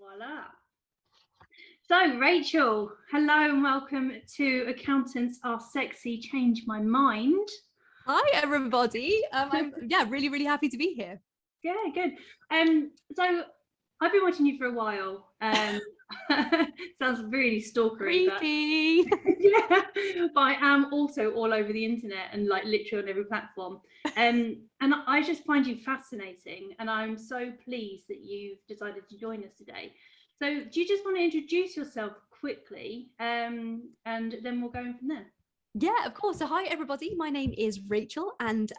Voila. So, Rachel, hello and welcome to Accountants Are Sexy, Change My Mind. Hi, everybody. I'm really happy to be here. Yeah, good. So I've been watching you for a while. Sounds really stalkery, Creepy. but yeah, but I am also all over the internet and like literally on every platform. And I just find you fascinating, and I'm so pleased that you've decided to join us today. So do you just want to introduce yourself quickly, and then we'll go in from there? Yeah, of course. So hi, everybody. My name is Rachel, and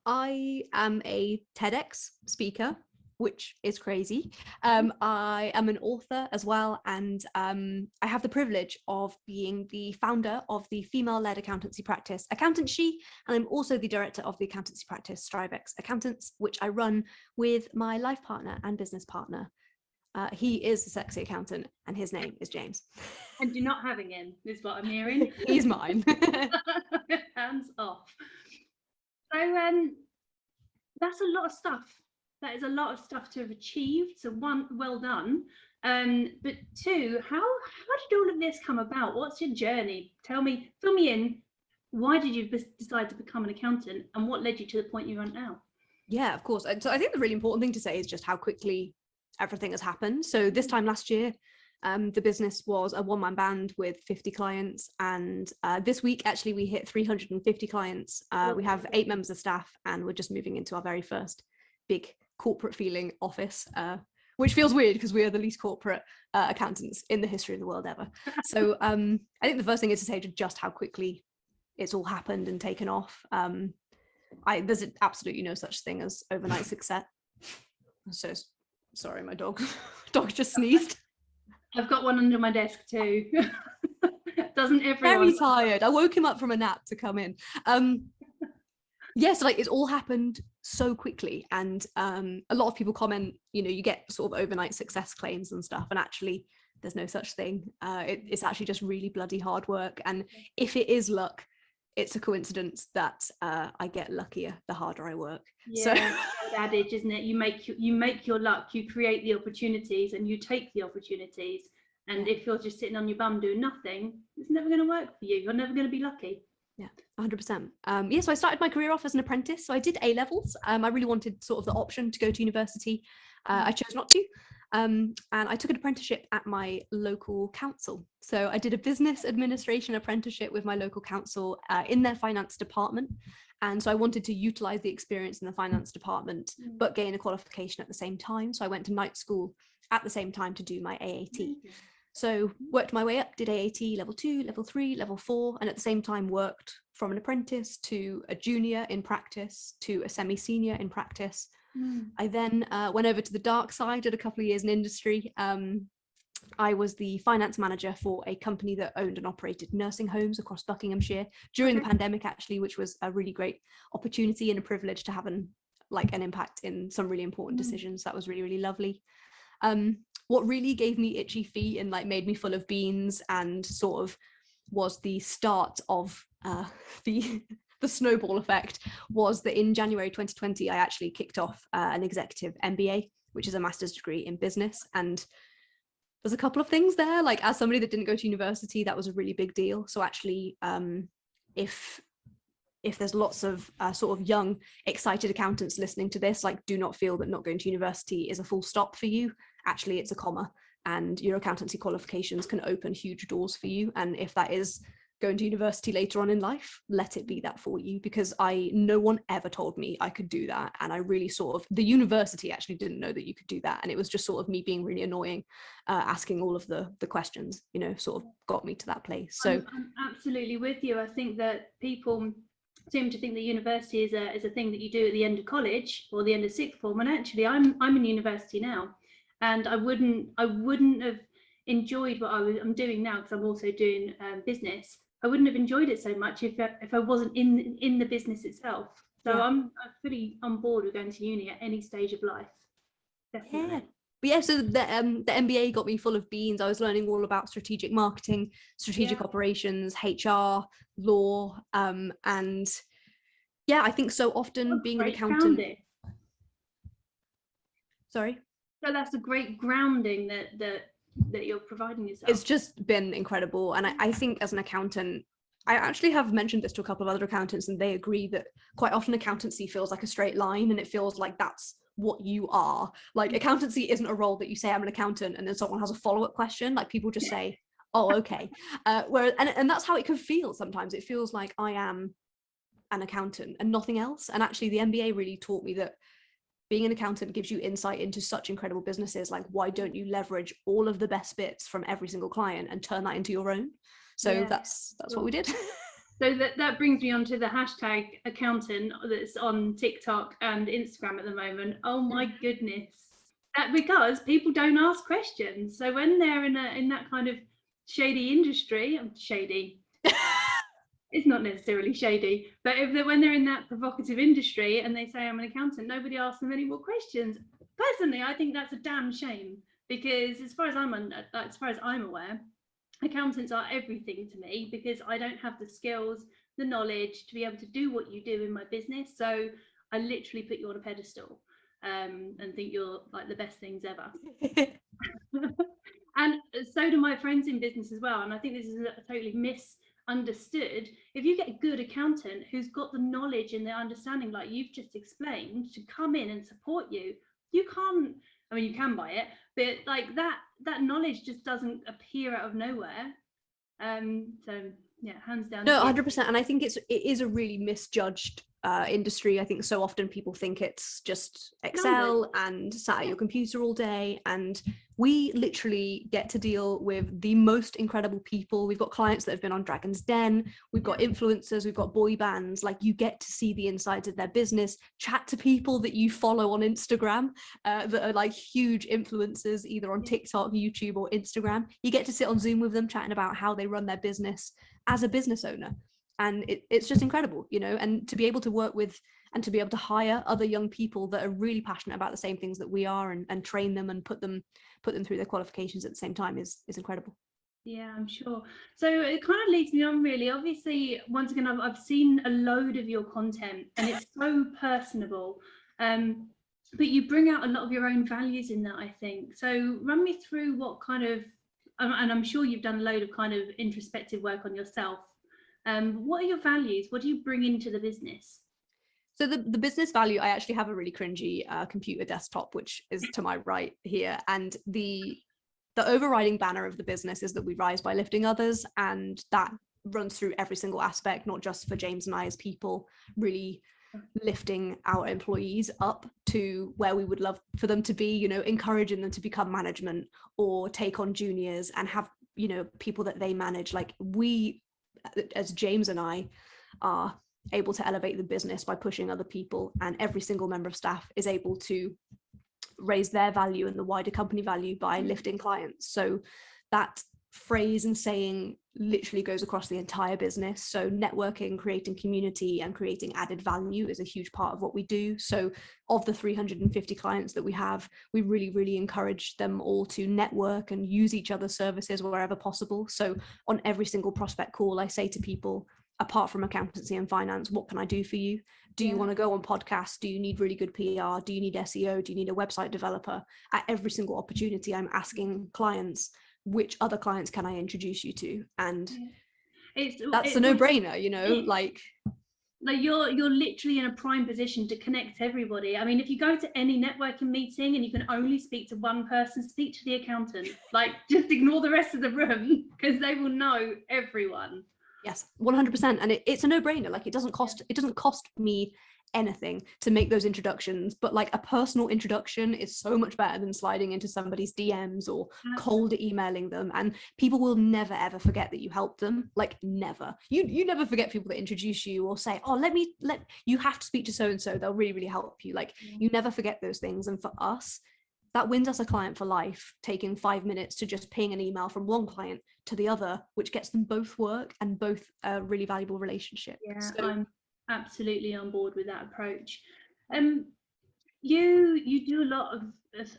I am a TEDx speaker, which is crazy. I am an author as well, and I have the privilege of being the founder of the female-led accountancy practice Accountant She, and I'm also the director of the accountancy practice Strivex Accountants, which I run with my life partner and business partner. He is a sexy accountant, and his name is James. And you're not having him, is what I'm hearing. He's mine. Hands off. So that's a lot of stuff. That is a lot of stuff to have achieved. So one, well done. But two, how did all of this come about? What's your journey? Tell me, fill me in. Why did you decide to become an accountant, and what led you to the point you're at now? Yeah, of course. So I think the really important thing to say is just how quickly everything has happened. So this time last year, the business was a one-man band with 50 clients, and this week actually we hit 350 clients. We have 8 members of staff, and we're just moving into our very first big corporate feeling office, which feels weird because we are the least corporate accountants in the history of the world ever. So I think the first thing is to say just how quickly it's all happened and taken off. There's absolutely no such thing as overnight success. So sorry, my dog just sneezed. I've got one under my desk too. Doesn't everyone? Very tired. I woke him up from a nap to come in. Yes, like it's all happened so quickly, and a lot of people comment, you get sort of overnight success claims and stuff, and actually there's no such thing. It's actually just really bloody hard work, and if it is luck, it's a coincidence that I get luckier the harder I work. Yeah, so adage, isn't it? You make your luck, you create the opportunities, and you take the opportunities. And if you're just sitting on your bum doing nothing, it's never going to work for you. You're never going to be lucky. Yeah, 100%. Yeah, so I started my career off as an apprentice. So I did A levels. I really wanted sort of the option to go to university. I chose not to. And I took an apprenticeship at my local council. So I did a business administration apprenticeship with my local council in their finance department. And so I wanted to utilize the experience in the finance department, but gain a qualification at the same time. So I went to night school at the same time to do my AAT. So worked my way up, did AAT level 2, level 3, level 4, and at the same time worked from an apprentice to a junior in practice to a semi-senior in practice. I then went over to the dark side, did a couple of years in industry. I was the finance manager for a company that owned and operated nursing homes across Buckinghamshire during the pandemic, actually, which was a really great opportunity and a privilege to have an impact in some really important decisions. That was really, really lovely. What really gave me itchy feet and made me full of beans and sort of was the start of the snowball effect was that in January 2020, I actually kicked off an executive MBA, which is a master's degree in business. And there's a couple of things there, as somebody that didn't go to university, that was a really big deal. So actually, if there's lots of sort of young, excited accountants listening to this, do not feel that not going to university is a full stop for you. Actually, it's a comma, and your accountancy qualifications can open huge doors for you. And if that is going to university later on in life, let it be that for you, because no one ever told me I could do that. And I really the university actually didn't know that you could do that. And it was just sort of me being really annoying, asking all of the questions, sort of got me to that place. So I'm absolutely with you. I think that people seem to think that university is a thing that you do at the end of college or the end of sixth form. And actually I'm in university now, and I wouldn't have enjoyed what I'm doing now, because I'm also doing business. I wouldn't have enjoyed it so much if I wasn't in the business itself. So yeah. I'm fully on board with going to uni at any stage of life. Definitely. Yeah. But yeah, so the MBA got me full of beans. I was learning all about strategic marketing, strategic operations, HR, law, and yeah, I think so often being an accountant. Found it. Sorry. So that's a great grounding that you're providing yourself. It's just been incredible. And I think as an accountant, I actually have mentioned this to a couple of other accountants, and they agree that quite often accountancy feels like a straight line, and it feels like that's what you are. Like, accountancy isn't a role that you say, I'm an accountant, and then someone has a follow-up question. Like, people just say, oh, okay. And that's how it could feel sometimes. It feels like I am an accountant and nothing else. And actually the MBA really taught me that being an accountant gives you insight into such incredible businesses. Like, why don't you leverage all of the best bits from every single client and turn that into your own? So that's what we did. So that brings me on to the hashtag accountant that's on TikTok and Instagram at the moment. Oh my goodness. Because people don't ask questions. So when they're in that kind of shady industry, shady. It's not necessarily shady, but when they're in that provocative industry and they say I'm an accountant, nobody asks them any more questions. Personally, I think that's a damn shame, because as far as I'm aware, accountants are everything to me, because I don't have the skills, the knowledge to be able to do what you do in my business. So I literally put you on a pedestal and think you're like the best things ever. And so do my friends in business as well. And I think this is totally misunderstood. If you get a good accountant who's got the knowledge and the understanding, like you've just explained, to come in and support you, you can't, I mean, you can buy it, but like that knowledge just doesn't appear out of nowhere. So yeah, hands down. No, 100%. And I think it is a really misjudged industry. I think so often people think it's just Excel and sat at your computer all day, and we literally get to deal with the most incredible people. We've got clients that have been on Dragon's Den, we've got influencers, we've got boy bands. Like, you get to see the insides of their business, chat to people that you follow on Instagram that are like huge influencers, either on TikTok, YouTube, or Instagram. You get to sit on Zoom with them, chatting about how they run their business as a business owner. And it's just incredible, you know, and to be able to work with and to be able to hire other young people that are really passionate about the same things that we are, and train them and put them through their qualifications at the same time is incredible. Yeah, I'm sure. So it kind of leads me on, really. Obviously, once again, I've seen a load of your content and it's so personable. But you bring out a lot of your own values in that, I think. So run me through what kind of, and I'm sure you've done a load of kind of introspective work on yourself. What are your values? What do you bring into the business? So the business value, I actually have a really cringy computer desktop, which is to my right here. And the overriding banner of the business is that we rise by lifting others. And that runs through every single aspect, not just for James and I as people, really lifting our employees up to where we would love for them to be, you know, encouraging them to become management or take on juniors and have, you know, people that they manage. Like, we, as James and I, are able to elevate the business by pushing other people, and every single member of staff is able to raise their value and the wider company value by lifting clients. So that phrase and saying literally goes across the entire business. So networking, creating community, and creating added value is a huge part of what we do. So of the 350 clients that we have, we really encourage them all to network and use each other's services wherever possible. So on every single prospect call, I say to people, apart from accountancy and finance, what can I do for you? Do you want to go on podcasts? Do you need really good PR? Do you need SEO? Do you need a website developer? At every single opportunity, I'm asking clients, which other clients can I introduce you to? And that's a no-brainer, you know, like you're literally in a prime position to connect everybody. I mean, if you go to any networking meeting and you can only speak to one person, speak to the accountant. Like, just ignore the rest of the room, because they will know everyone. Yes, 100%. And it's a no-brainer. Like, it doesn't cost me anything to make those introductions, but like a personal introduction is so much better than sliding into somebody's DMs or cold emailing them. And people will never ever forget that you helped them. Like, never. You never forget people that introduce you or say, oh, let you have to speak to so and so, they'll really help you. Like, you never forget those things. And for us, that wins us a client for life, taking 5 minutes to just ping an email from one client to the other, which gets them both work and both a really valuable relationship. Yeah, so I'm absolutely on board with that approach. You do a lot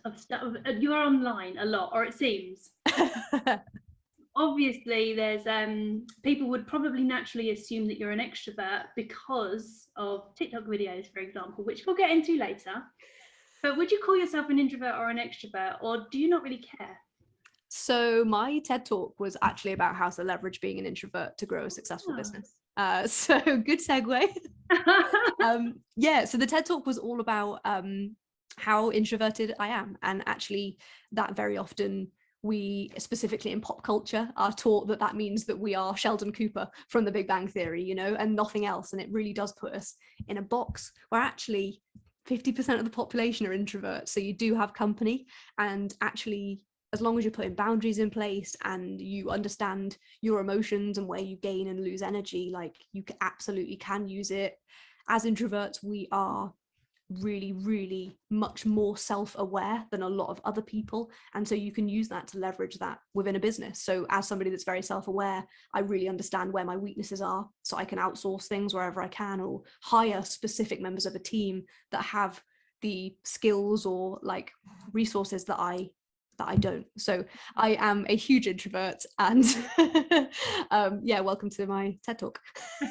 of stuff. You're online a lot, or it seems. Obviously, there's people would probably naturally assume that you're an extrovert because of TikTok videos, for example, which we'll get into later. But would you call yourself an introvert or an extrovert, or do you not really care? So my TED talk was actually about how to leverage being an introvert to grow a successful Oh. business. So good segue. Yeah, so the TED talk was all about how introverted I am, and actually that very often we, specifically in pop culture, are taught that that means that we are Sheldon Cooper from The Big Bang Theory, you know, and nothing else. And it really does put us in a box where actually 50% of the population are introverts. So you do have company, and actually, as long as you're putting boundaries in place and you understand your emotions and where you gain and lose energy, like you absolutely can use it. As introverts, we are really, really much more self-aware than a lot of other people, and so you can use that to leverage that within a business. So as somebody that's very self-aware, I really understand where my weaknesses are, so I can outsource things wherever I can, or hire specific members of a team that have the skills or like resources that I don't. So I am a huge introvert, and yeah, welcome to my TED talk.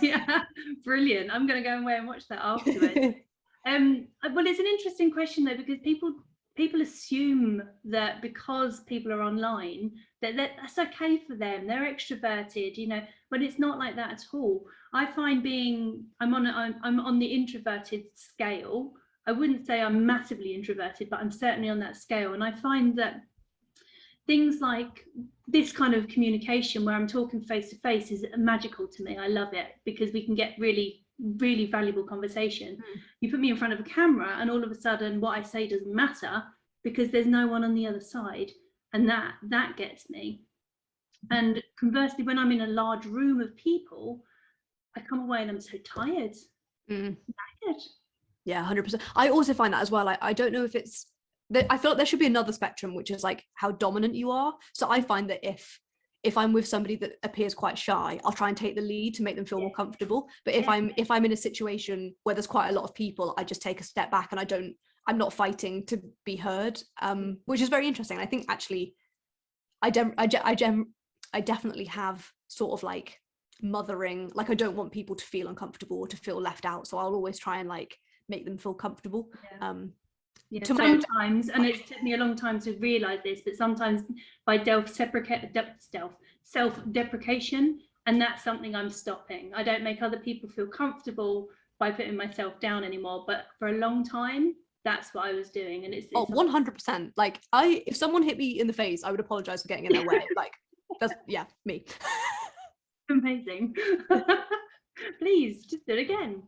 Yeah, brilliant. I'm going to go away and watch that afterwards. Well, it's an interesting question though, because people assume that because people are online that that's okay for them, they're extroverted, you know, but it's not like that at all. I find I'm on the introverted scale. I wouldn't say I'm massively introverted, but I'm certainly on that scale, and I find that things like this kind of communication where I'm talking face to face is magical to me. I love it because we can get really, really valuable conversation. You put me in front of a camera and all of a sudden what I say doesn't matter because there's no one on the other side, and that gets me. And conversely, when I'm in a large room of people, I come away and I'm so tired. Yeah, 100%. I also find that as well. I don't know if it's, I feel like there should be another spectrum, which is like how dominant you are. So I find that if I'm with somebody that appears quite shy, I'll try and take the lead to make them feel more comfortable. But if I'm in a situation where there's quite a lot of people, I just take a step back and I'm not fighting to be heard, which is very interesting. I think actually I definitely have sort of like mothering, like I don't want people to feel uncomfortable or to feel left out. So I'll always try and like make them feel comfortable. Yeah, sometimes, and it took me a long time to realize this, but sometimes by self-deprecation, and that's something I'm stopping. I don't make other people feel comfortable by putting myself down anymore, but for a long time that's what I was doing. And it's 100%. Like if someone hit me in the face, I would apologize for getting in their way. Like that's me. Amazing. Please just do it again.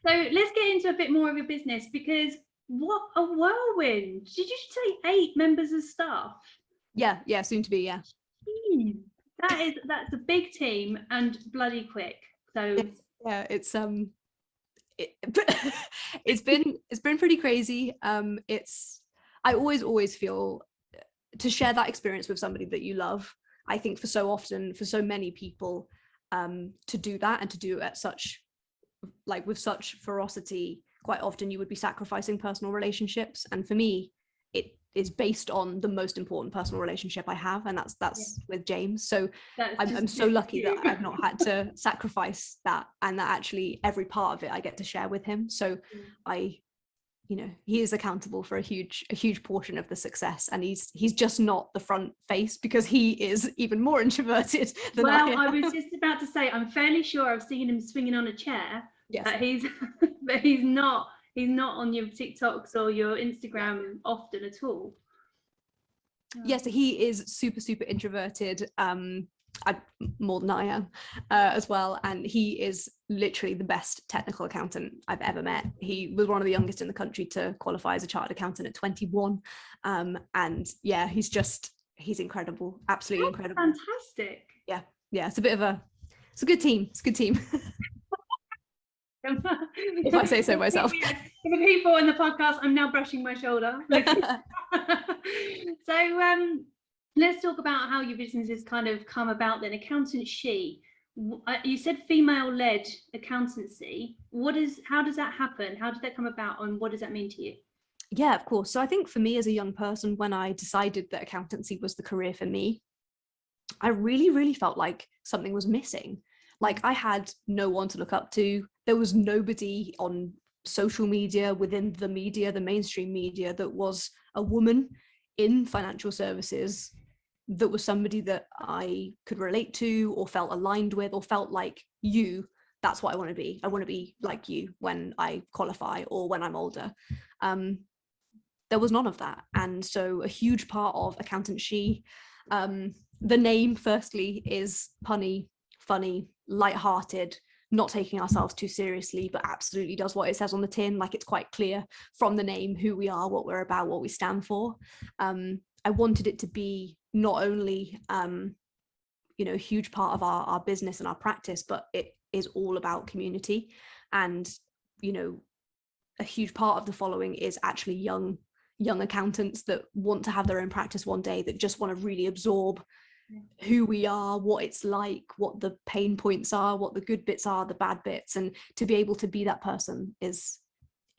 So let's get into a bit more of your business, because what a whirlwind. Did you say 8 members of staff? Yeah, soon to be, yeah. Jeez. That's a big team and bloody quick. So it's it's been pretty crazy. I always feel to share that experience with somebody that you love. I think for so often, for so many people, to do that and to do it at such, like with such ferocity, quite often you would be sacrificing personal relationships. And for me, it is based on the most important personal relationship I have, and that's with James. So I'm so lucky that I've not had to sacrifice that, and that actually every part of it I get to share with him. So he is accountable for a huge portion of the success, and he's just not the front face because he is even more introverted than I am. I was just about to say, I'm fairly sure I've seen him swinging on a chair. Yes. But he's not on your TikToks or your Instagram often at all. Yes, he is super introverted, more than I am as well, and he is literally the best technical accountant I've ever met. He was one of the youngest in the country to qualify as a chartered accountant at 21, and yeah, he's incredible, absolutely incredible. Fantastic. Yeah, it's a good team. If I say so myself. For the people in the podcast, I'm now brushing my shoulder. So let's talk about how your business has kind of come about then. Accountant She, you said female-led accountancy. How does that happen? How did that come about, and what does that mean to you? Yeah, of course. So I think for me as a young person, when I decided that accountancy was the career for me, I really felt like something was missing. Like I had no one to look up to. There was nobody on social media, within the media, the mainstream media, that was a woman in financial services, that was somebody that I could relate to or felt aligned with or felt like, you, that's what I want to be. I want to be like you when I qualify or when I'm older. There was none of that. And so a huge part of Accountant She, the name firstly is punny, funny, light-hearted, not taking ourselves too seriously, but absolutely does what it says on the tin. Like, it's quite clear from the name who we are, what we're about, what we stand for. I wanted it to be not only a huge part of our business and our practice, but it is all about community. And a huge part of the following is actually young accountants that want to have their own practice one day, that just want to really absorb who we are, what it's like, what the pain points are, what the good bits are, the bad bits, and to be able to be that person is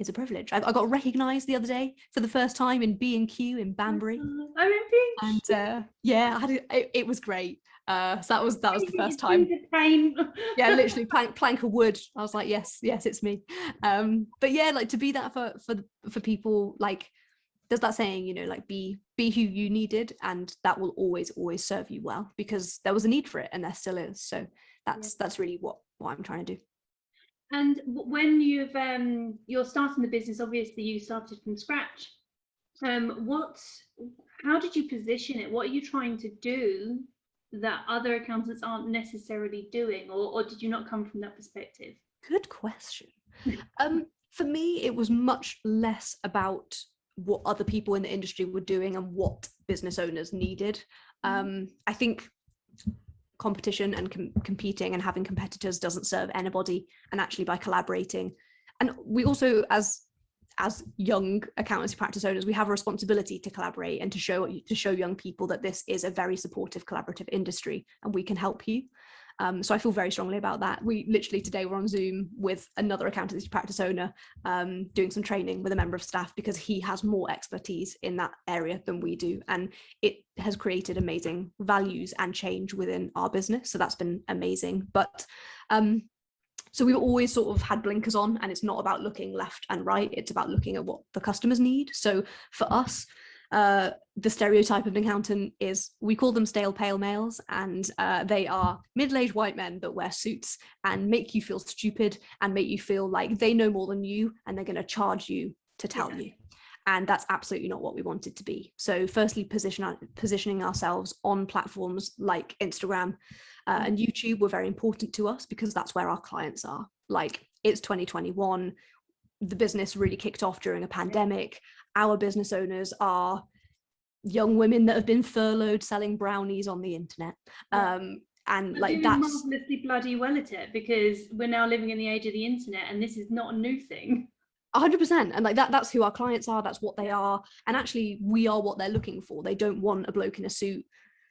a privilege. I got recognized the other day for the first time in B&Q in Banbury. I remember. And it was great. So that was the first time. Pain. Yeah, literally plank of wood. I was like, yes, it's me. But yeah, like, to be that for people, like, there's that saying, like, be who you needed, and that will always serve you well, because there was a need for it and there still is. So that's really what I'm trying to do. And when you're starting the business, obviously you started from scratch. How did you position it? What are you trying to do that other accountants aren't necessarily doing, or did you not come from that perspective? Good question. For me, it was much less about what other people in the industry were doing and what business owners needed. I think competition and competing and having competitors doesn't serve anybody, and actually by collaborating, and we also, as young accountancy practice owners, we have a responsibility to collaborate and to show young people that this is a very supportive, collaborative industry and we can help you. So I feel very strongly about that. We literally today were on Zoom with another accountancy practice owner, doing some training with a member of staff, because he has more expertise in that area than we do, and it has created amazing values and change within our business. So that's been amazing. But so we've always sort of had blinkers on, and it's not about looking left and right, it's about looking at what the customers need. So for us, the stereotype of an accountant is, we call them stale pale males, and they are middle-aged white men that wear suits and make you feel stupid and make you feel like they know more than you, and they're going to charge you to tell you. And that's absolutely not what we wanted to be. So firstly, positioning ourselves on platforms like Instagram and YouTube were very important to us, because that's where our clients are. Like, it's 2021, the business really kicked off during a pandemic. Our business owners are young women that have been furloughed selling brownies on the internet. And like, that's marvelously bloody well at it, because we're now living in the age of the internet, and this is not a new thing. 100%. And like, that's who our clients are, that's what they are. And actually, we are what they're looking for. They don't want a bloke in a suit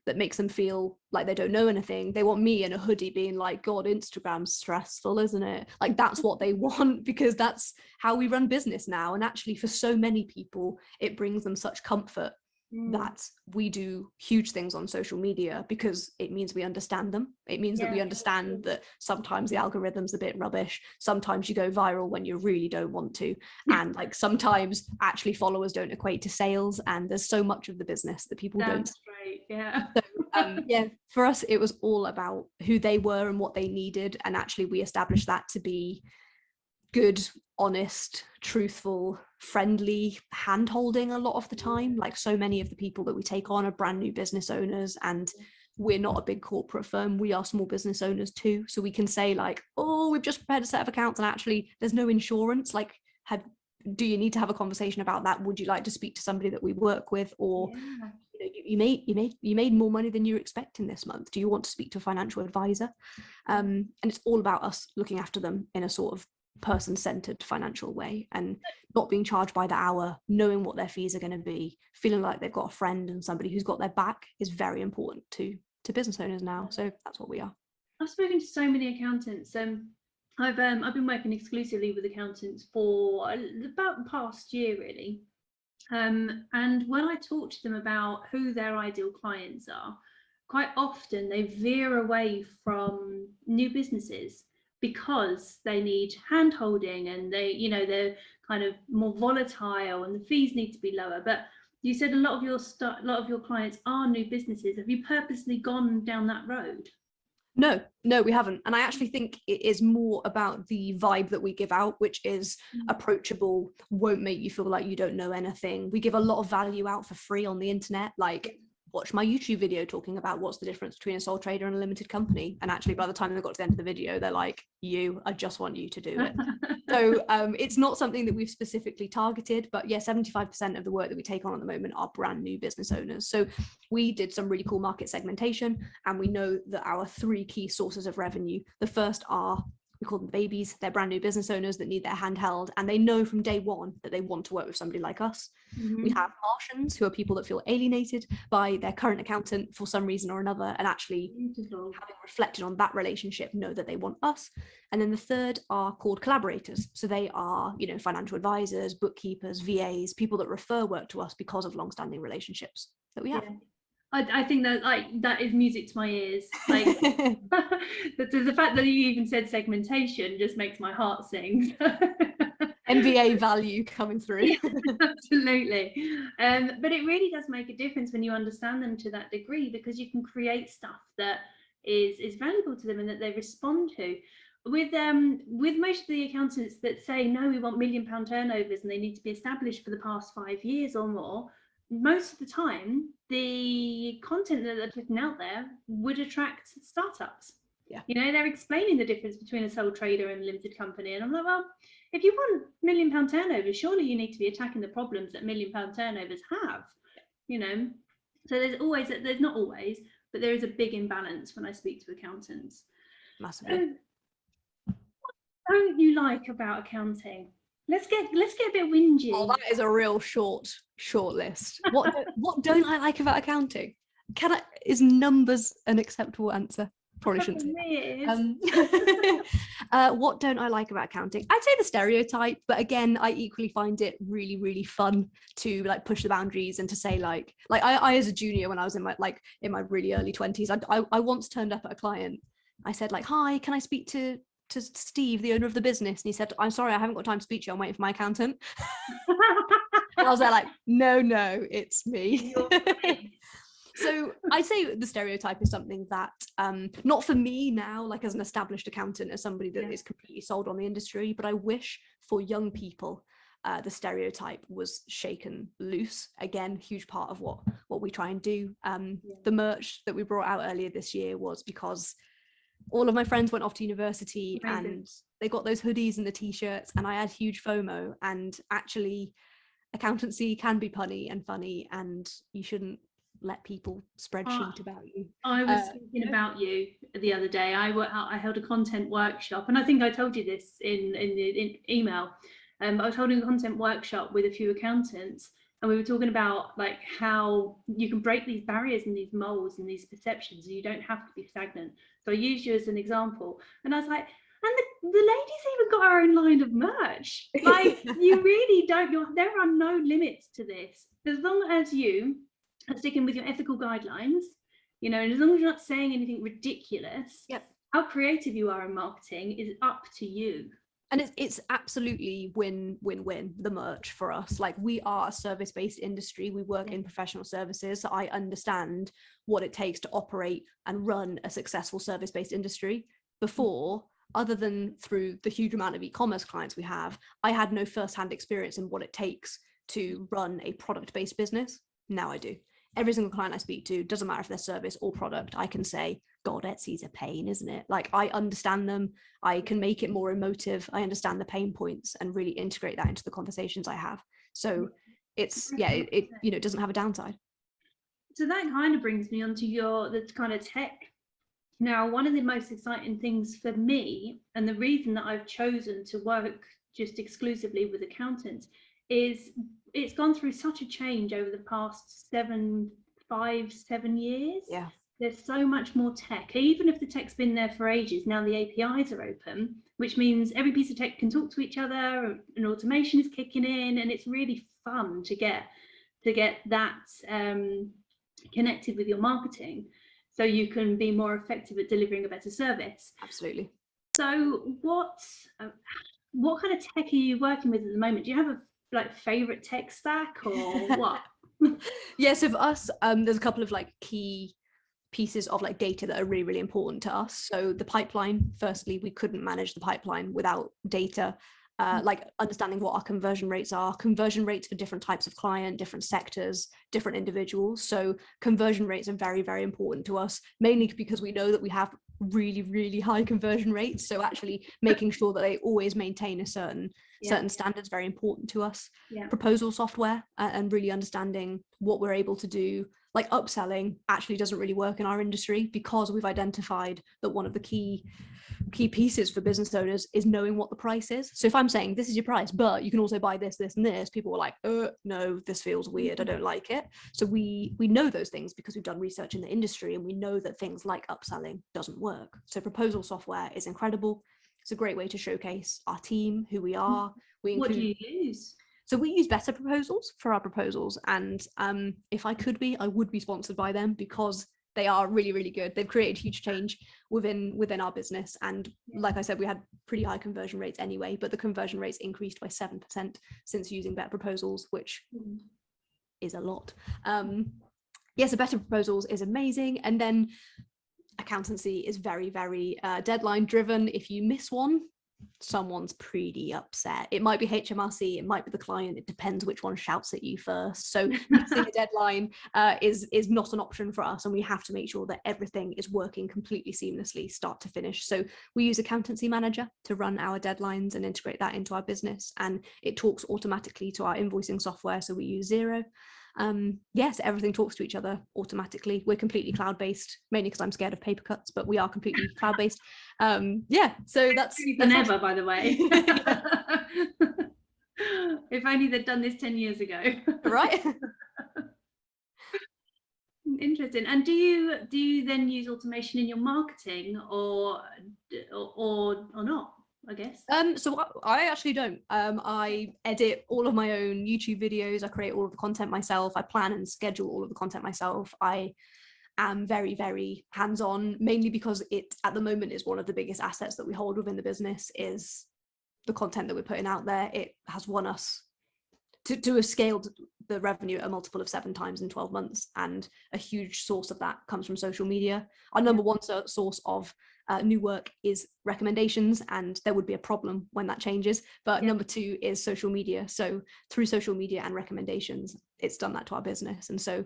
that makes them feel like they don't know anything. They want me in a hoodie being like, God, Instagram's stressful, isn't it? Like, that's what they want, because that's how we run business now. And actually, for so many people, it brings them such comfort that we do huge things on social media, because it means we understand them. It means that we understand that sometimes the algorithm's a bit rubbish. Sometimes you go viral when you really don't want to. And like, sometimes actually followers don't equate to sales, and there's so much of the business that people don't. Right. Yeah. So for us, it was all about who they were and what they needed. And actually, we established that to be good, honest, truthful, friendly, hand-holding a lot of the time. Like, so many of the people that we take on are brand new business owners, and we're not a big corporate firm, we are small business owners too. So we can say like, oh, we've just prepared a set of accounts, and actually there's no insurance. Like, do you need to have a conversation about that? Would you like to speak to somebody that we work with? Or you made more money than you were expecting this month. Do you want to speak to a financial advisor? And it's all about us looking after them in a sort of person-centered financial way, and not being charged by the hour, knowing what their fees are going to be, feeling like they've got a friend and somebody who's got their back is very important to business owners now. So that's what we are. I've spoken to so many accountants. I've been working exclusively with accountants for about the past year, really. And when I talk to them about who their ideal clients are, quite often they veer away from new businesses, because they need hand holding and they, you know, they're kind of more volatile and the fees need to be lower. But you said a lot of your clients are new businesses. Have you purposely gone down that road? No, we haven't. And I actually think it is more about the vibe that we give out, which is approachable, won't make you feel like you don't know anything. We give a lot of value out for free on the internet, like watch my YouTube video talking about what's the difference between a sole trader and a limited company. And actually, by the time they got to the end of the video, they're like, I just want you to do it. So it's not something that we've specifically targeted, but yeah, 75% of the work that we take on at the moment are brand new business owners. So we did some really cool market segmentation, and we know that our 3 key sources of revenue, the first are, we call them babies. They're brand new business owners that need their hand held, and they know from day one that they want to work with somebody like us. We have Martians, who are people that feel alienated by their current accountant for some reason or another, and actually having reflected on that relationship, know that they want us. And then the third are called collaborators. So they are, you know, financial advisors, bookkeepers, VAs, people that refer work to us because of long-standing relationships that we have. Yeah. I think that that is music to my ears. Like the fact that you even said segmentation just makes my heart sing. MBA value coming through. Absolutely. But it really does make a difference when you understand them to that degree, because you can create stuff that is valuable to them and that they respond to. With most of the accountants that say, no, we want £1 million turnovers and they need to be established for the past 5 years or more, most of the time, the content that they're putting out there would attract startups. Yeah. You know, they're explaining the difference between a sole trader and a limited company. And I'm like, well, if you want £1 million turnovers, surely you need to be attacking the problems that £1 million turnovers have. You know, so there's not always, but there is a big imbalance when I speak to accountants. Massively. What don't you like about accounting? Let's get a bit whingy. Oh, that is a real short list. What don't I like about accounting? Is numbers an acceptable answer? Probably shouldn't say what don't I like about accounting? I'd say the stereotype, but again, I equally find it really, really fun to like push the boundaries and to say like I as a junior, when I was in my really early 20s, I once turned up at a client. I said like, hi, can I speak to Steve, the owner of the business? And he said, I'm sorry, I haven't got time to speak to you, I'm waiting for my accountant. And I was there like, no, it's me. So I'd say the stereotype is something that not for me now, like as an established accountant, as somebody that is completely sold on the industry, but I wish for young people the stereotype was shaken loose. Again, huge part of what we try and do. The merch that we brought out earlier this year was because all of my friends went off to university. Amazing. And they got those hoodies and the t-shirts, and I had huge FOMO. And actually, accountancy can be punny and funny, and you shouldn't let people spreadsheet about you. I was thinking about you the other day. I held a content workshop, and I think I told you this in email. I was holding a content workshop with a few accountants, and we were talking about like how you can break these barriers and these molds and these perceptions, and you don't have to be stagnant. So I used you as an example, and I was like, and the ladies even got our own line of merch. Like you really don't. There are no limits to this, as long as you are sticking with your ethical guidelines, you know, and as long as you're not saying anything ridiculous. Yep. How creative you are in marketing is up to you. And it's absolutely win-win-win, the merch for us. Like, we are a service-based industry. We work in professional services. So I understand what it takes to operate and run a successful service-based industry. Before, other than through the huge amount of e-commerce clients we have, I had no first-hand experience in what it takes to run a product-based business. Now I do. Every single client I speak to, doesn't matter if they're service or product, I can say, God, Etsy's a pain, isn't it? Like, I understand them. I can make it more emotive. I understand the pain points and really integrate that into the conversations I have. So it's, it doesn't have a downside. So that kind of brings me onto the kind of tech. Now, one of the most exciting things for me, and the reason that I've chosen to work just exclusively with accountants, is it's gone through such a change over the past 7 years. Yeah. There's so much more tech. Even if the tech's been there for ages, now the APIs are open, which means every piece of tech can talk to each other, and automation is kicking in, and it's really fun to get that connected with your marketing, so you can be more effective at delivering a better service. Absolutely. So what kind of tech are you working with at the moment? Do you have a like favorite tech stack or what? Yeah, so for us, there's a couple of like key pieces of like data that are really, really important to us. So the pipeline, firstly, we couldn't manage the pipeline without data. Like understanding what our conversion rates are, conversion rates for different types of client, different sectors, different individuals. So conversion rates are very, very important to us, mainly because we know that we have really, really high conversion rates. So actually making sure that they always maintain a certain standard is very important to us. Proposal software, and really understanding what we're able to do. Like upselling actually doesn't really work in our industry because we've identified that one of the key pieces for business owners is knowing what the price is. So if I'm saying this is your price, but you can also buy this, this, and this, people are like, no, this feels weird. I don't like it. So we know those things because we've done research in the industry, and we know that things like upselling doesn't work. So proposal software is incredible. It's a great way to showcase our team, who we are. What do you use? So we use Better Proposals for our proposals, and if I could be, I would be sponsored by them because they are really, really good. They've created huge change within our business, and like I said, we had pretty high conversion rates anyway, but the conversion rates increased by 7% since using Better Proposals, which is a lot. So Better Proposals is amazing. And then accountancy is very, very deadline driven. If you miss one, someone's pretty upset. It might be HMRC, it might be the client, it depends which one shouts at you first. So missing a deadline is not an option for us, and we have to make sure that everything is working completely seamlessly start to finish. So we use Accountancy Manager to run our deadlines and integrate that into our business, and it talks automatically to our invoicing software, so we use Xero. Yes, everything talks to each other automatically. We're completely cloud-based, mainly because I'm scared of paper cuts, but we are completely cloud-based. So that's never, by the way. If only they'd done this 10 years ago. Right. Interesting. And do you then use automation in your marketing or not, I guess? So I actually don't. I edit all of my own YouTube videos. I create all of the content myself. I plan and schedule all of the content myself. I am very, very hands-on, mainly because it at the moment is one of the biggest assets that we hold within the business is the content that we're putting out there. It has won us to have scaled the revenue a multiple of 7 times in 12 months, and a huge source of that comes from social media. Our number one source of new work is recommendations, and there would be a problem when that changes, but number 2 is social media. So through social media and recommendations, it's done that to our business. And so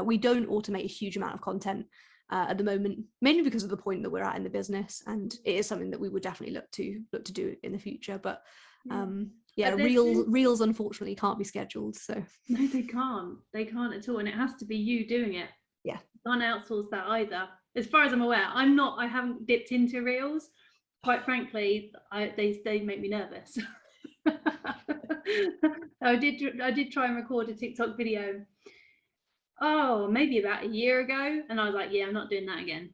we don't automate a huge amount of content at the moment, mainly because of the point that we're at in the business, and it is something that we would definitely look to do in the future. But reels unfortunately can't be scheduled. So no, they can't at all, and it has to be you doing it. You can't outsource that either, as far as I'm aware. I haven't dipped into reels, quite frankly. They make me nervous. I did try and record a TikTok video maybe about a year ago, and I was like, yeah, I'm not doing that again.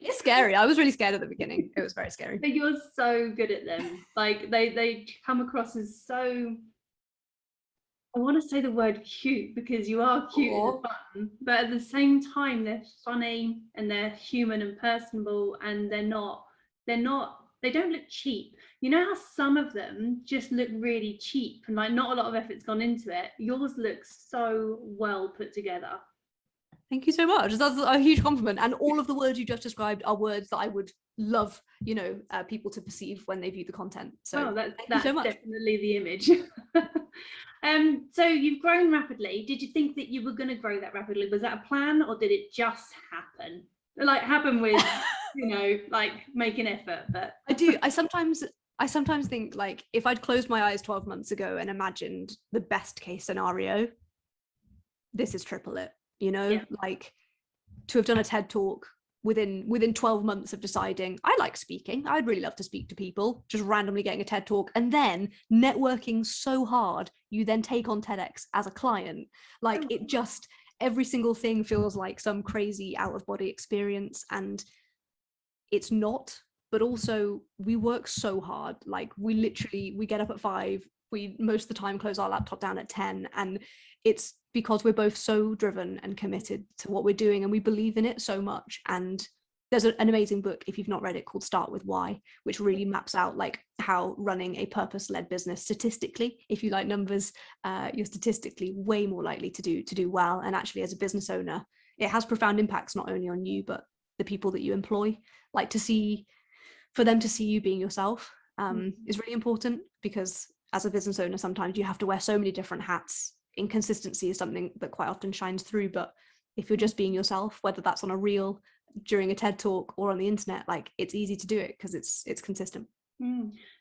It's scary. I was really scared at the beginning. It was very scary. But you're so good at them. Like they come across as so, I want to say the word cute, because you are cute and fun, but at the same time they're funny and they're human and personable, and they don't look cheap. You know how some of them just look really cheap and like not a lot of effort's gone into it? Yours looks so well put together. Thank you so much. That's a huge compliment. And all of the words you just described are words that I would love, people to perceive when they view the content. So that's so definitely the image. So you've grown rapidly. Did you think that you were going to grow that rapidly? Was that a plan, or did it just happen? Like happen with, like make an effort? But I sometimes think, like, if I'd closed my eyes 12 months ago and imagined the best case scenario, this is triple it. Like to have done a TED talk within 12 months of deciding I like speaking, I'd really love to speak to people, just randomly getting a TED talk, and then networking so hard you then take on TEDx as a client. Like it just, every single thing feels like some crazy out of body experience, and it's not. But also we work so hard. Like we get up at 5, we most of the time close our laptop down at 10, and it's because we're both so driven and committed to what we're doing, and we believe in it so much. And there's an amazing book, if you've not read it, called Start With Why, which really maps out like how running a purpose-led business statistically, if you like numbers, you're statistically way more likely to do well. And actually, as a business owner, it has profound impacts not only on you, but the people that you employ. Like, for them to see you being yourself is really important, because as a business owner, sometimes you have to wear so many different hats. Inconsistency is something that quite often shines through, but if you're just being yourself, whether that's on a reel, during a TED talk, or on the internet, like, it's easy to do it because it's consistent.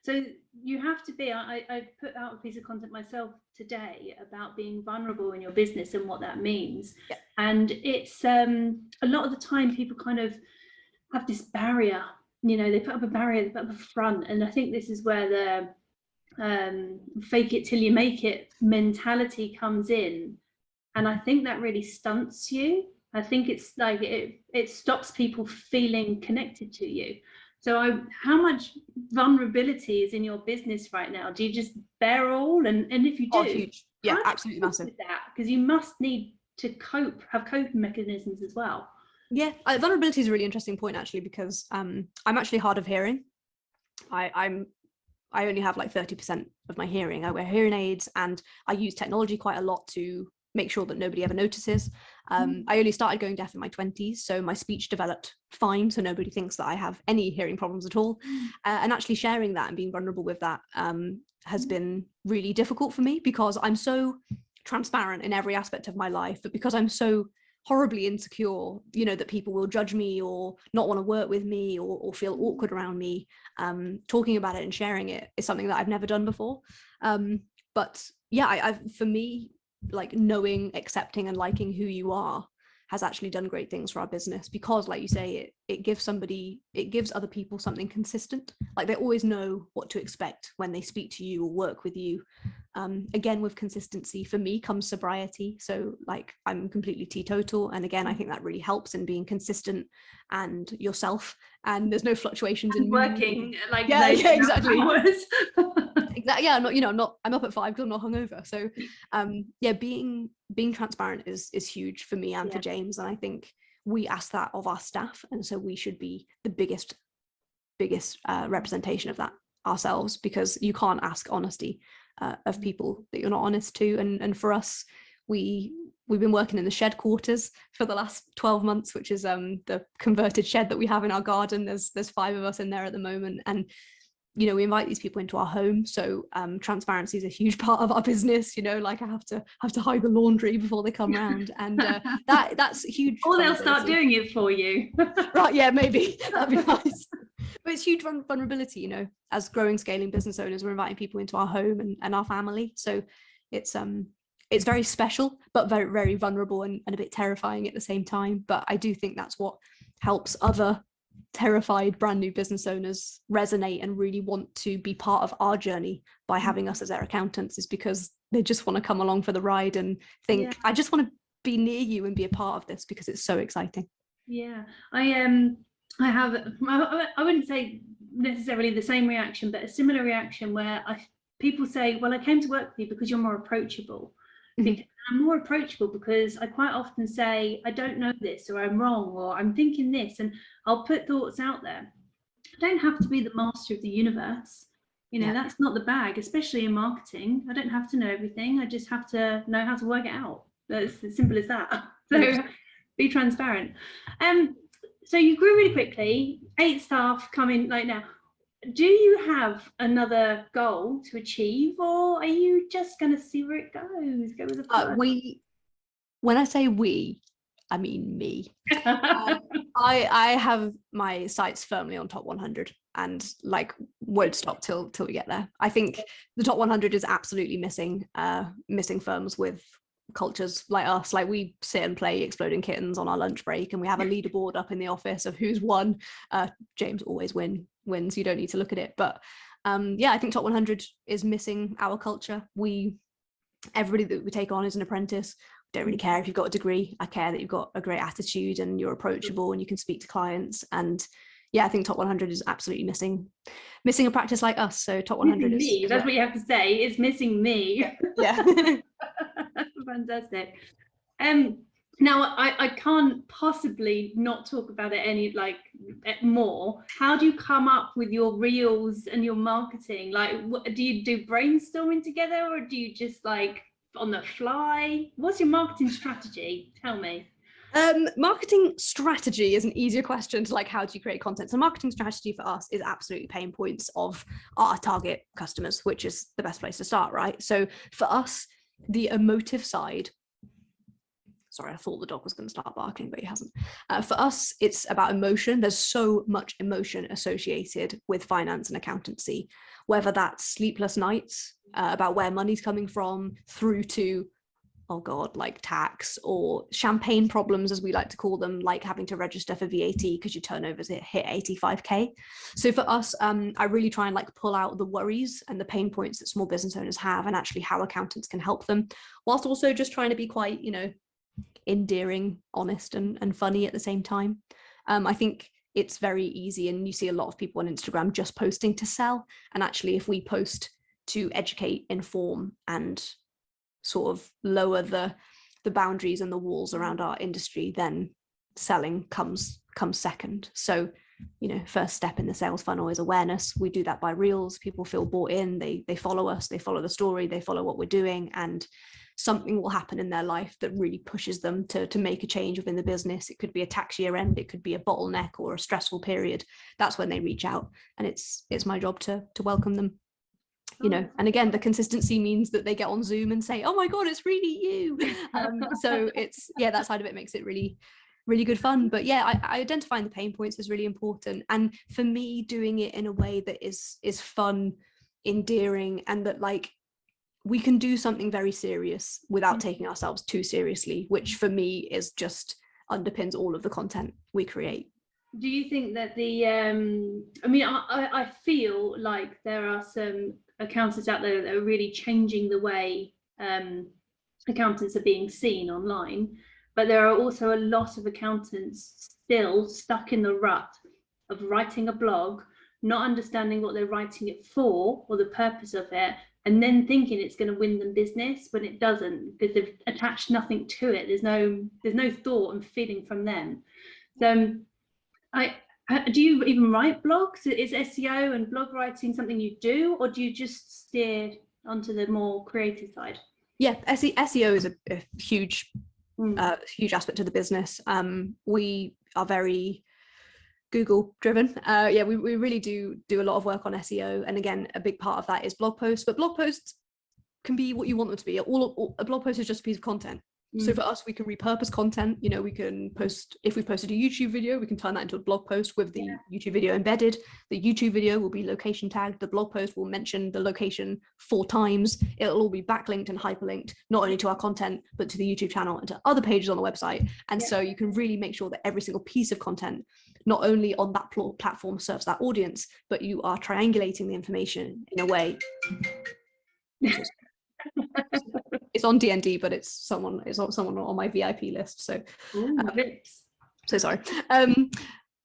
So you have to be, I put out a piece of content myself today about being vulnerable in your business and what that means. Yeah. And it's a lot of the time people kind of have this barrier, you know, they put up a barrier, they put up a front. And I think this is where the fake it till you make it mentality comes in. And I think that really stunts you. I think it's like it stops people feeling connected to you. So how much vulnerability is in your business right now? Do you just bear all? And if you do, huge. Yeah, absolutely massive. Because you must need to have coping mechanisms as well. Yeah, vulnerability is a really interesting point, actually, because I'm actually hard of hearing. I only have like 30% of my hearing. I wear hearing aids, and I use technology quite a lot to make sure that nobody ever notices. I only started going deaf in my 20s, so my speech developed fine, so nobody thinks that I have any hearing problems at all. And actually sharing that and being vulnerable with that has been really difficult for me, because I'm so transparent in every aspect of my life, but because I'm so horribly insecure, you know, that people will judge me or not want to work with me or feel awkward around me, talking about it and sharing it is something that I've never done before. But yeah, for me, like, knowing, accepting and liking who you are has actually done great things for our business, because, like you say, it gives other people something consistent. Like, they always know what to expect when they speak to you or work with you. Again, with consistency, for me comes sobriety. So, like, I'm completely teetotal, and again, I think that really helps in being consistent and yourself, and there's no fluctuations in working like exactly. Exactly. Yeah, I'm up at 5 because I'm not hungover. So yeah, being transparent is huge for me and for James, and I think we ask that of our staff, and so we should be the biggest representation of that ourselves, because you can't ask honesty of people that you're not honest to. And for us, we've been working in the shed quarters for the last 12 months, which is the converted shed that we have in our garden. There's 5 of us in there at the moment, and you know, we invite these people into our home, so transparency is a huge part of our business. You know, like, I have to hide the laundry before they come round, and that's huge. Or they'll start doing it for you. Right? Yeah, maybe that'd be nice. But it's huge vulnerability. You know, as growing, scaling business owners, we're inviting people into our home and our family. So it's very special, but very, very vulnerable and a bit terrifying at the same time. But I do think that's what helps other terrified brand new business owners resonate and really want to be part of our journey by having us as their accountants, is because they just want to come along for the ride and think, I just want to be near you and be a part of this, because it's so exciting. I have, I wouldn't say necessarily the same reaction, but a similar reaction where people say, well, I came to work with you because you're more approachable. Because I'm more approachable because I quite often say, I don't know this, or I'm wrong, or I'm thinking this, and I'll put thoughts out there. I don't have to be the master of the universe. You know, that's not the bag, especially in marketing. I don't have to know everything. I just have to know how to work it out. That's as simple as that. So be transparent. So you grew really quickly, 8 staff coming like now. Do you have another goal to achieve, or are you just going to see where it goes? Go with the flow? When I say we, I mean me. I have my sights firmly on top 100, and like won't stop till we get there. I think the top 100 is absolutely missing firms with cultures like us. Like, we sit and play Exploding Kittens on our lunch break, and we have a leaderboard up in the office of who's won. James always wins. You don't need to look at it, but I think top 100 is missing our culture. Everybody that we take on is an apprentice. Don't really care if you've got a degree. I care that you've got a great attitude and you're approachable and you can speak to clients. And I think top 100 is absolutely missing a practice like us. So top 100 is that's what you have to say. It's missing me. Yeah. Fantastic. Now, I can't possibly not talk about it any more. How do you come up with your reels and your marketing? Like, do you do brainstorming together, or do you just like on the fly? What's your marketing strategy? Tell me. Marketing strategy is an easier question to like, how do you create content? So marketing strategy for us is absolutely pain points of our target customers, which is the best place to start, right? So for us, the emotive side, sorry, I thought the dog was going to start barking, but he hasn't. For us, it's about emotion. There's so much emotion associated with finance and accountancy, whether that's sleepless nights about where money's coming from, through to, oh God, like tax or champagne problems, as we like to call them, like having to register for VAT because your turnovers hit 85K. So for us, I really try and like pull out the worries and the pain points that small business owners have, and actually how accountants can help them, whilst also just trying to be quite, endearing, honest, and funny at the same time. I think it's very easy, and you see a lot of people on Instagram just posting to sell. And actually, if we post to educate, inform, and sort of lower the boundaries and the walls around our industry, then selling comes second. So, first step in the sales funnel is awareness. We do that by reels. People feel bought in, they follow us, they follow the story, they follow what we're doing, and something will happen in their life that really pushes them to make a change within the business. It could be a tax year end, it could be a bottleneck or a stressful period. That's when they reach out, and it's my job to welcome them. And again, the consistency means that they get on Zoom and say, oh my God, it's really you. So it's, that side of it makes it really, really good fun. But I identifying the pain points is really important. And for me, doing it in a way that is fun, endearing, and that like we can do something very serious without taking ourselves too seriously, which for me is just underpins all of the content we create. Do you think that I feel like there are some accountants out there that are really changing the way accountants are being seen online, but there are also a lot of accountants still stuck in the rut of writing a blog, not understanding what they're writing it for or the purpose of it, and then thinking it's going to win them business when it doesn't, because they've attached nothing to it. There's no thought and feeling from them. So do you even write blogs? Is SEO and blog writing something you do, or do you just steer onto the more creative side? Yeah, SEO is a huge aspect of the business. We are very Google driven. We really do a lot of work on SEO, and again, a big part of that is blog posts. But blog posts can be what you want them to be. A blog post is just a piece of content. So for us, we can repurpose content. We can post, if we posted a YouTube video, we can turn that into a blog post with the YouTube video embedded. The YouTube video will be location tagged. The blog post will mention the location 4 times. It'll all be backlinked and hyperlinked, not only to our content, but to the YouTube channel and to other pages on the website. And so you can really make sure that every single piece of content, not only on that platform, serves that audience, but you are triangulating the information in a way. It's on D&D, but it's someone on my VIP list. So, so sorry. So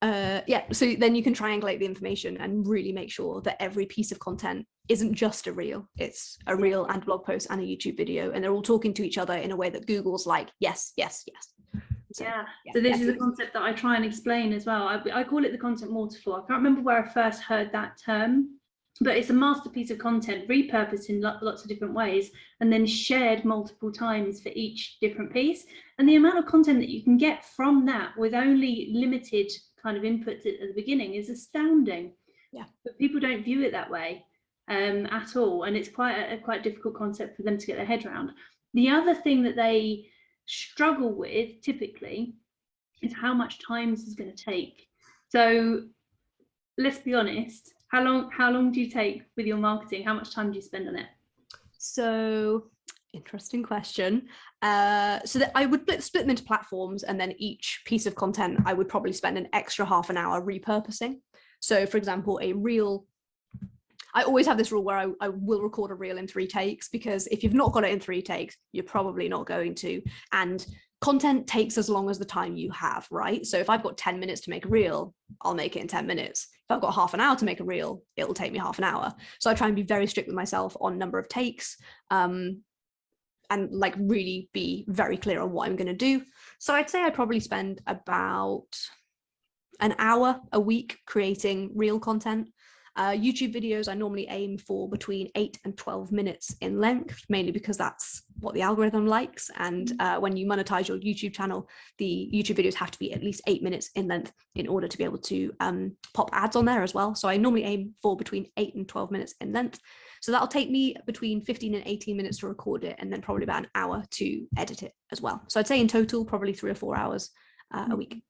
then you can triangulate the information and really make sure that every piece of content isn't just a reel. It's a reel and blog post and a YouTube video, and they're all talking to each other in a way that Google's like, yes, yes, yes. So this is a concept that I try and explain as well. I call it the content waterfall. I can't remember where I first heard that term, but it's a masterpiece of content repurposed in lots of different ways and then shared multiple times for each different piece. And the amount of content that you can get from that with only limited kind of inputs at the beginning is astounding. But people don't view it that way at all, and it's quite a difficult concept for them to get their head around. The other thing that they struggle with typically is how much time this is going to take. So let's be honest. How long do you take with your marketing? How much time do you spend on it? So, interesting question. So that I would split them into platforms, and then each piece of content I would probably spend an extra half an hour repurposing. So for example, a reel, I always have this rule where I will record a reel in 3 takes, because if you've not got it in 3 takes, you're probably not going to. And content takes as long as the time you have, right? So if I've got 10 minutes to make a reel, I'll make it in 10 minutes. If I've got half an hour to make a reel, it'll take me half an hour. So I try and be very strict with myself on number of takes. and like really be very clear on what I'm going to do. So I'd say I probably spend about an hour a week creating real content. YouTube videos, I normally aim for between 8 and 12 minutes in length, mainly because that's what the algorithm likes. And when you monetize your YouTube channel, the YouTube videos have to be at least 8 minutes in length in order to be able to pop ads on there as well. So I normally aim for between 8 and 12 minutes in length. So that'll take me between 15 and 18 minutes to record it, and then probably about an hour to edit it as well. So I'd say in total, probably 3 or 4 hours a week.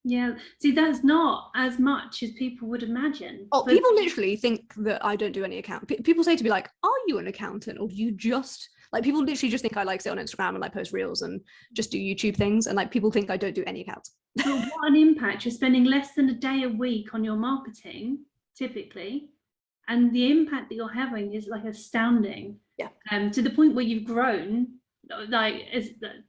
Yeah, see, that's not as much as people would imagine. Oh, people literally think that I don't do any account. People say to me like, are you an accountant, or do you just, like, people literally just think I like sit on Instagram and like post reels and just do YouTube things, and like people think I don't do any accounts. But what an impact. You're spending less than a day a week on your marketing typically, and the impact that you're having is like astounding. Yeah. To the point where you've grown like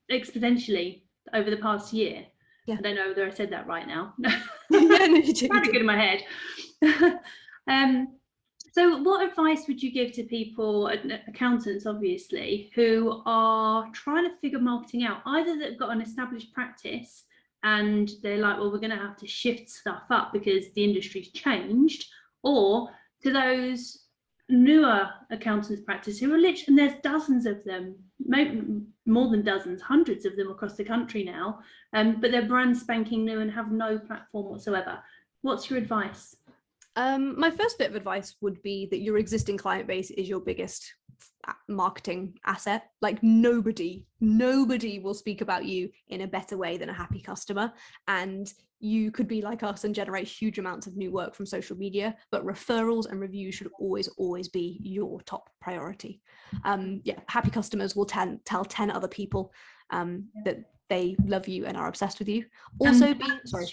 exponentially over the past year. Yeah. I don't know whether I said that right now. Yeah, no, you did. Kind of good in my head. So what advice would you give to people, accountants obviously, who are trying to figure marketing out, either that have got an established practice and they're like, well, we're going to have to shift stuff up because the industry's changed, or to those newer accountants practice who are literally, and there's dozens of them, maybe more than dozens, hundreds of them across the country now, but they're brand spanking new and have no platform whatsoever. What's your advice? My first bit of advice would be that your existing client base is your biggest marketing asset. Like nobody will speak about you in a better way than a happy customer. And you could be like us and generate huge amounts of new work from social media, but referrals and reviews should always be your top priority. Happy customers will tell 10 other people that they love you and are obsessed with you. Also,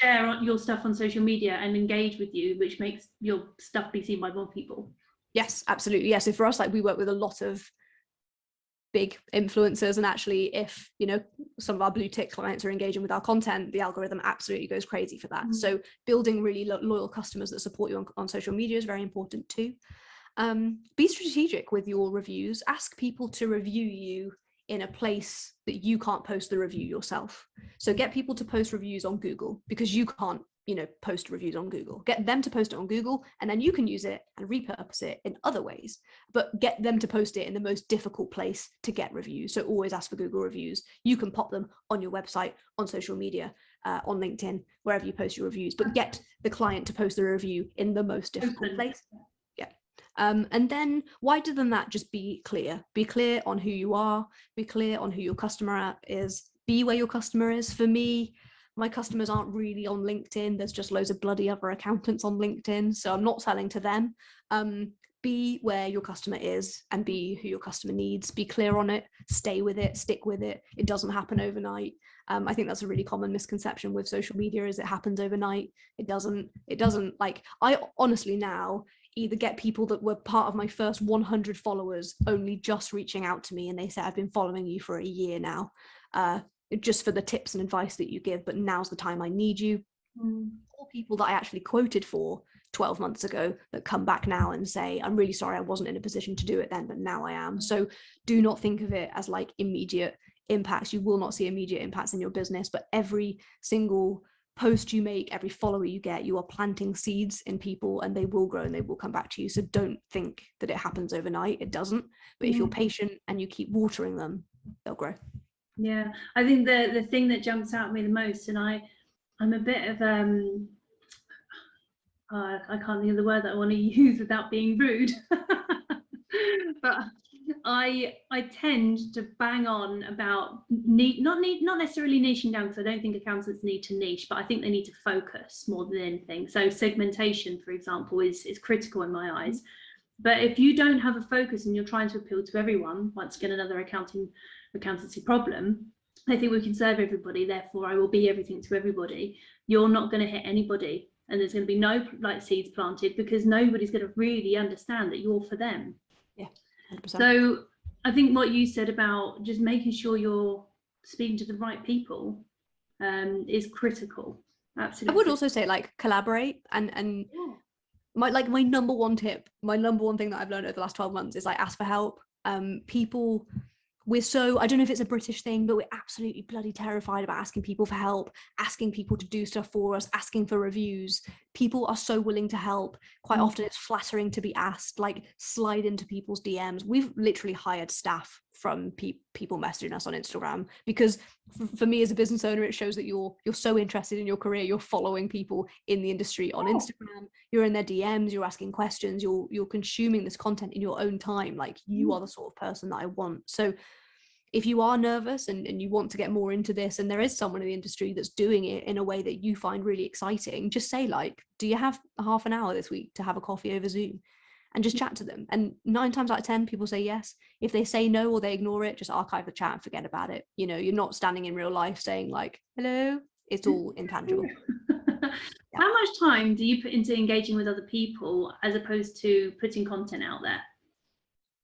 share your stuff on social media and engage with you, which makes your stuff be seen by more people. Yes, absolutely. Yeah. So for us, like, we work with a lot of big influencers, and actually, if some of our blue tick clients are engaging with our content, the algorithm absolutely goes crazy for that. So building really loyal customers that support you on social media is very important too. Be strategic with your reviews. Ask people to review you in a place that you can't post the review yourself. So get people to post reviews on Google, because you can't post reviews on Google. Get them to post it on Google, and then you can use it and repurpose it in other ways, but get them to post it in the most difficult place to get reviews. So always ask for Google reviews. You can pop them on your website, on social media, on LinkedIn, wherever you post your reviews, but get the client to post the review in the most difficult place. And then wider than that, just be clear on who you are, be clear on who your customer is, be where your customer is. For me, my customers aren't really on LinkedIn. There's just loads of bloody other accountants on LinkedIn, so I'm not selling to them. Be where your customer is and be who your customer needs. Be clear on it, stay with it, stick with it. It doesn't happen overnight. I think that's a really common misconception with social media, is it happens overnight. It doesn't. Like, I honestly now either get people that were part of my first 100 followers only just reaching out to me, and they say, I've been following you for a year now, just for the tips and advice that you give, but now's the time I need you. Or people that I actually quoted for 12 months ago that come back now and say, I'm really sorry, I wasn't in a position to do it then, but now I am. So do not think of it as like immediate impacts. You will not see immediate impacts in your business, but every single post you make, every follower you get, you are planting seeds in people, and they will grow and they will come back to you. So don't think that it happens overnight. It doesn't. But if you're patient and you keep watering them, they'll grow. Yeah, I think the thing that jumps out at me the most, and I'm a bit of I can't think of the word that I want to use without being rude, but I tend to bang on about not necessarily niching down, because I don't think accountants need to niche, but I think they need to focus more than anything. So segmentation, for example, is critical in my eyes. But if you don't have a focus and you're trying to appeal to everyone, once again another accountancy problem, I think we can serve everybody, therefore I will be everything to everybody. You're not going to hit anybody, and there's going to be no like seeds planted, because nobody's going to really understand that you're for them. Yeah. 100%. So I think what you said about just making sure you're speaking to the right people is critical. Absolutely. I would also say, like, collaborate, and my number one tip, my number one thing that I've learned over the last 12 months is like, ask for help. People I don't know if it's a British thing, but we're absolutely bloody terrified about asking people for help, asking people to do stuff for us, asking for reviews. People are so willing to help. Quite often it's flattering to be asked, like slide into people's DMs. We've literally hired staff from people messaging us on Instagram, because for me as a business owner, it shows that you're so interested in your career. You're following people in the industry on Instagram, you're in their DMs, you're asking questions, you're consuming this content in your own time. Like, you are the sort of person that I want. So if you are nervous and you want to get more into this, and there is someone in the industry that's doing it in a way that you find really exciting, just say, like, do you have half an hour this week to have a coffee over Zoom, and just chat to them. And 9 times out of 10 people say yes. If they say no or they ignore it, just archive the chat and forget about it. You know, you're not standing in real life saying like, hello. It's all intangible. How much time do you put into engaging with other people as opposed to putting content out there?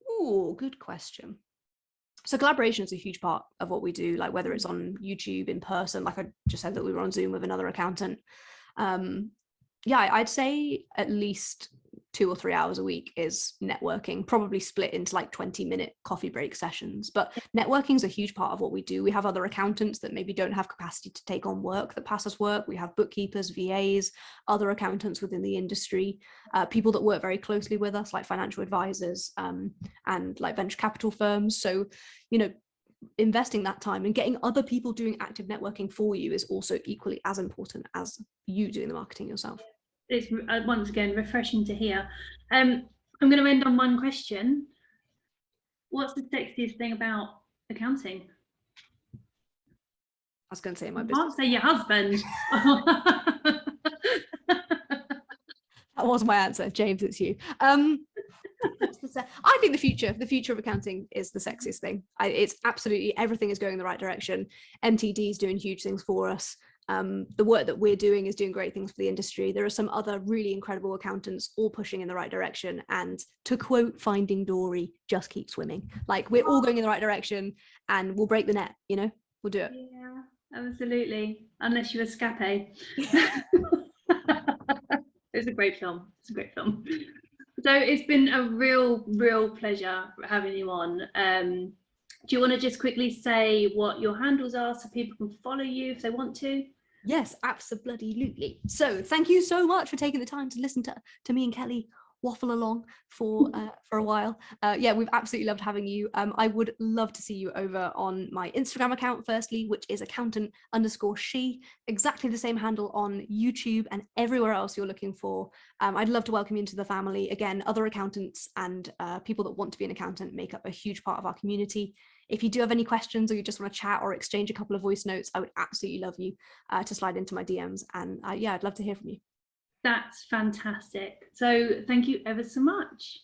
Oh, good question. So collaboration is a huge part of what we do, like whether it's on YouTube, in person, like I just said that we were on Zoom with another accountant. Yeah, I'd say at least 2 or 3 hours a week is networking, probably split into like 20-minute coffee break sessions. But networking is a huge part of what we do. We have other accountants that maybe don't have capacity to take on work that pass us work. We have bookkeepers, VAs, other accountants within the industry, people that work very closely with us, like financial advisors and like venture capital firms. So, you know, investing that time and getting other people doing active networking for you is also equally as important as you doing the marketing yourself. It's once again refreshing to hear. I'm going to end on one question. What's the sexiest thing about accounting? I was going to say my You business. can't say your husband. That was my answer, James. It's you. I think the future of accounting is the sexiest thing. It's absolutely, everything is going in the right direction. MTD is doing huge things for us. The work that we're doing is doing great things for the industry. There are some other really incredible accountants all pushing in the right direction. And to quote Finding Dory, just keep swimming. Like, we're all going in the right direction, and we'll break the net, you know, we'll do it. Yeah, absolutely. Unless you escape. It's a great film. It's a great film. So it's been a real pleasure having you on. Do you want to just quickly say what your handles are so people can follow you if they want to? Yes, absolutely. So thank you so much for taking the time to listen to me and Kelli waffle along for a while. Yeah, we've absolutely loved having you. I would love to see you over on my Instagram account, firstly, which is accountant_she, exactly the same handle on YouTube and everywhere else you're looking for. I'd love to welcome you into the family. Again, other accountants and people that want to be an accountant make up a huge part of our community. If you do have any questions or you just want to chat or exchange a couple of voice notes, I would absolutely love you to slide into my DMs. And yeah, I'd love to hear from you. That's fantastic. So thank you ever so much.